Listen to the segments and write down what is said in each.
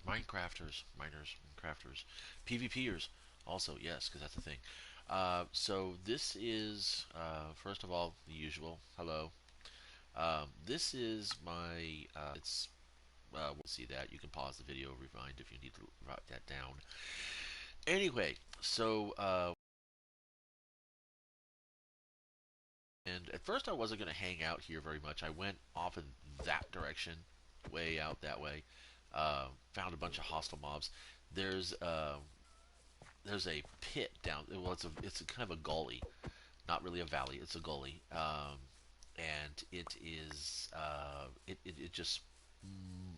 Minecrafters, miners, crafters, PvPers, also yes, because that's the thing. So this is first of all the usual. Hello. This is my. It's. We'll see that. You can pause the video, rewind if you need to write that down. Anyway, so and at first I wasn't going to hang out here very much. I went off in that direction, way out that way. Found a bunch of hostile mobs. There's uh, there's a pit down. Well, it's a kind of a gully, not really a valley. It's a gully, and it is it just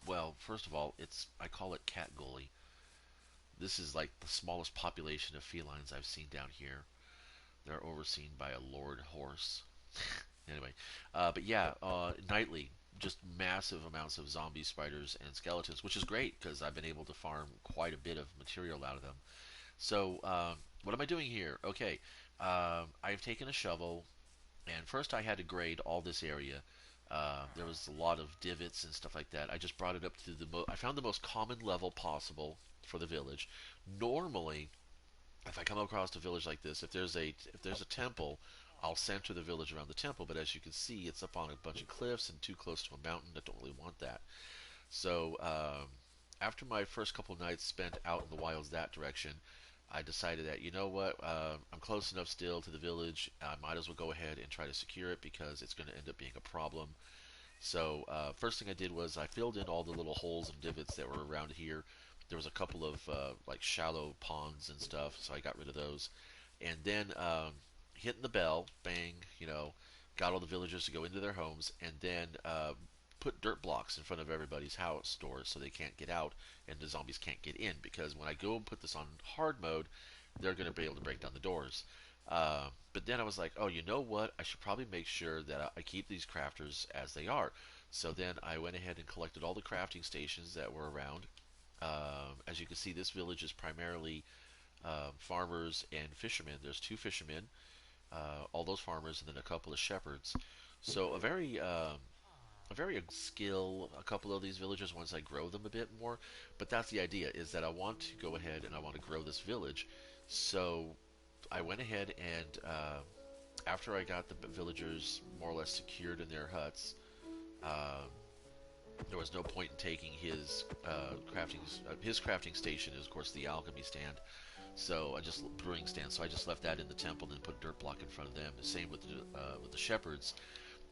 well. First of all, it's I call it Cat Gully. This is like the smallest population of felines I've seen down here. They're overseen by a lord horse. Anyway, but yeah, nightly, just massive amounts of zombie spiders and skeletons, which is great because I've been able to farm quite a bit of material out of them. So, what am I doing here? Okay, I've taken a shovel, and first I had to grade all this area. There was a lot of divots and stuff like that. I just brought it up to I found the most common level possible for the village. Normally, if I come across a village like this, if there's a temple, I'll center the village around the temple. But as you can see, it's up on a bunch of cliffs and too close to a mountain. I don't really want that. So after my first couple nights spent out in the wilds that direction, I decided that you know what, I'm close enough still to the village. I might as well go ahead and try to secure it because it's going to end up being a problem. So first thing I did was I filled in all the little holes and divots that were around here. There was a couple of like shallow ponds and stuff, so I got rid of those. And then hitting the bell, bang, got all the villagers to go into their homes, and then put dirt blocks in front of everybody's house doors so they can't get out and the zombies can't get in. Because when I go and put this on hard mode, they're going to be able to break down the doors. But then I was like, oh, you know what? I should probably make sure that I keep these crafters as they are. So then I went ahead and collected all the crafting stations that were around. As you can see, this village is primarily farmers and fishermen. There's two fishermen, all those farmers, and then a couple of shepherds. So a very skill a couple of these villagers once I grow them a bit more. But that's the idea, is that I want to go ahead and I want to grow this village. So I went ahead and after I got the villagers more or less secured in their huts, uh, there was no point in taking his crafting station is of course the alchemy stand. So I just brewing stand. So I just left that in the temple and put dirt block in front of them. The same with the shepherds.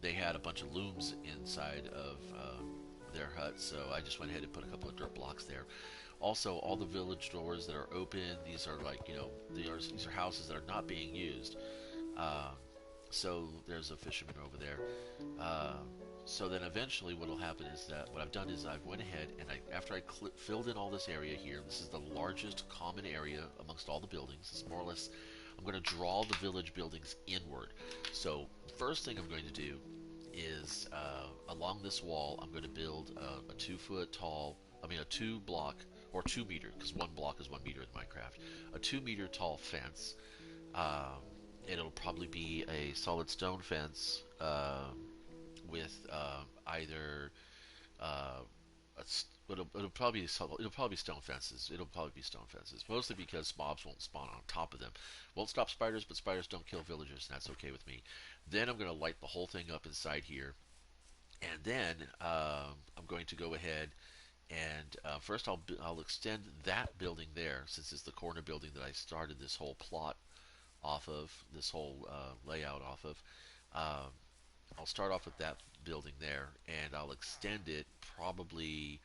They had a bunch of looms inside of their huts, so I just went ahead and put a couple of dirt blocks there. Also, all the village doors that are open, these are like these are houses that are not being used. Um, so there's a fisherman over there. Um, so then eventually what will happen is that what I've done is I've went ahead and after I filled in all this area here, this is the largest common area amongst all the buildings. It's more or less, I'm going to draw the village buildings inward. So first thing I'm going to do is along this wall I'm going to build a 2 foot tall, a 2 block or 2 meter, because 1 block is 1 meter in Minecraft, a 2 meter tall fence. Um, and it'll probably be a solid stone fence with either uh, it'll probably be stone fences. It'll probably be stone fences, mostly because mobs won't spawn on top of them. Won't stop spiders, but spiders don't kill villagers, and that's okay with me. Then I'm going to light the whole thing up inside here, and then I'm going to go ahead and first I'll extend that building there, since it's the corner building that I started this whole plot off of, this whole layout off of. Um, I'll start off with that building there, and I'll extend it probably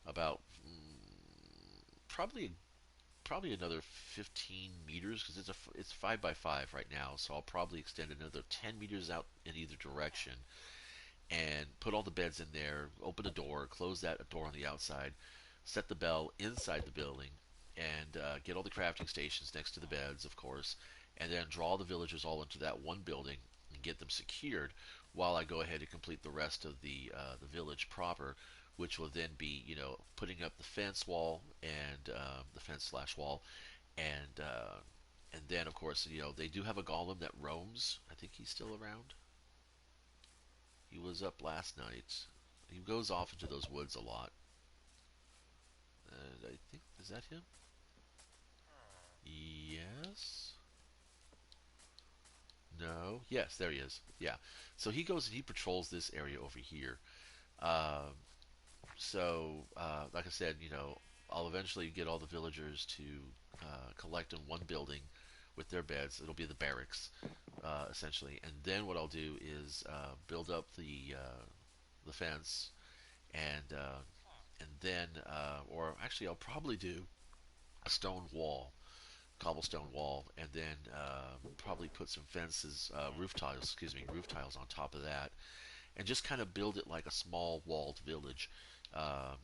about probably probably another 15 meters, because it's 5 by 5 right now. So I'll probably extend another 10 meters out in either direction, and put all the beds in there. Open a door, close that door on the outside, set the bell inside the building, and get all the crafting stations next to the beds, of course, and then draw the villagers all into that one building and get them secured while I go ahead and complete the rest of the village proper, which will then be putting up the fence wall and the fence slash wall, and then of course they do have a golem that roams. I think he's still around. He was up last night. He goes off into those woods a lot. think, is that him? Yes. No. Yes, there he is. Yeah. So he goes and he patrols this area over here. Um, like I said, I'll eventually get all the villagers to collect in one building with their beds. It'll be the barracks, essentially. And then what I'll do is build up the fence, and then, or actually, I'll probably do a stone wall, cobblestone wall, and then probably put some fences, roof tiles on top of that, and just kind of build it like a small walled village. Um,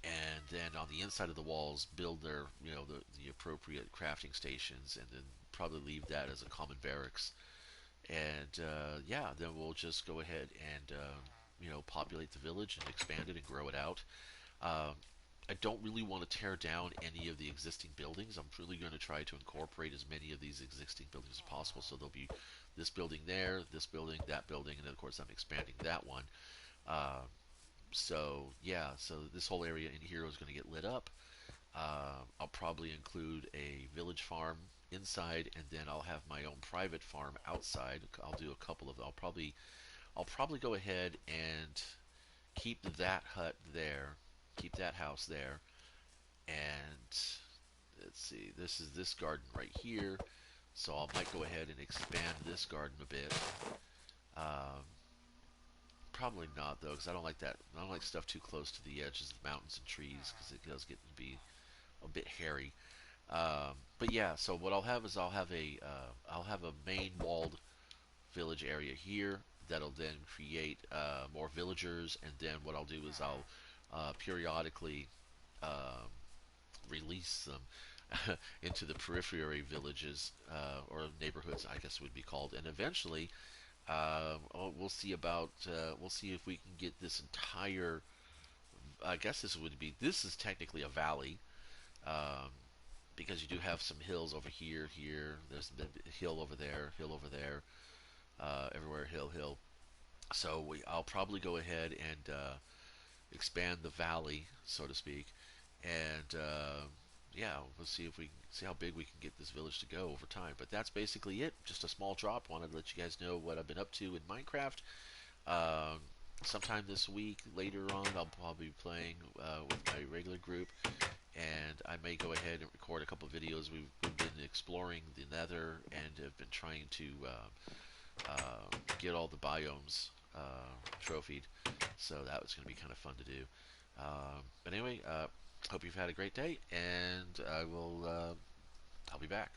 and then on the inside of the walls, build the appropriate crafting stations, and then probably leave that as a common barracks. And yeah, then we'll just go ahead and populate the village and expand it and grow it out. Um, I don't really want to tear down any of the existing buildings. I'm really going to try to incorporate as many of these existing buildings as possible. So there'll be this building there, this building, that building, and then of course I'm expanding that one. Uh, so yeah, so this whole area in here is going to get lit up. I'll probably include a village farm inside, and then I'll have my own private farm outside. I'll do a couple of. I'll probably go ahead and keep that hut there, keep that house there, and let's see. This is this garden right here, so I might go ahead and expand this garden a bit. Um, Probably not though, because I don't like that. I don't like stuff too close to the edges of mountains and trees because it does get to be a bit hairy. But yeah, so what I'll have is I'll have a main walled village area here that'll then create more villagers, and then what I'll do is I'll periodically um, release them into the periphery villages or neighborhoods, I guess it would be called, and eventually we'll see if we can get this entire. I guess this is technically a valley. Um, because you do have some hills over here, here. There's the hill over there, everywhere hill. I'll probably go ahead and expand the valley, so to speak, and yeah, we'll see if we can see how big we can get this village to go over time. But that's basically it. Just a small drop. Wanted to let you guys know what I've been up to in Minecraft. Um, Sometime this week, later on, I'll probably be playing with my regular group, and I may go ahead and record a couple of videos. We've been exploring the Nether and have been trying to get all the biomes trophied. So that was going to be kind of fun to do. But anyway, hope you've had a great day, and I'll be back.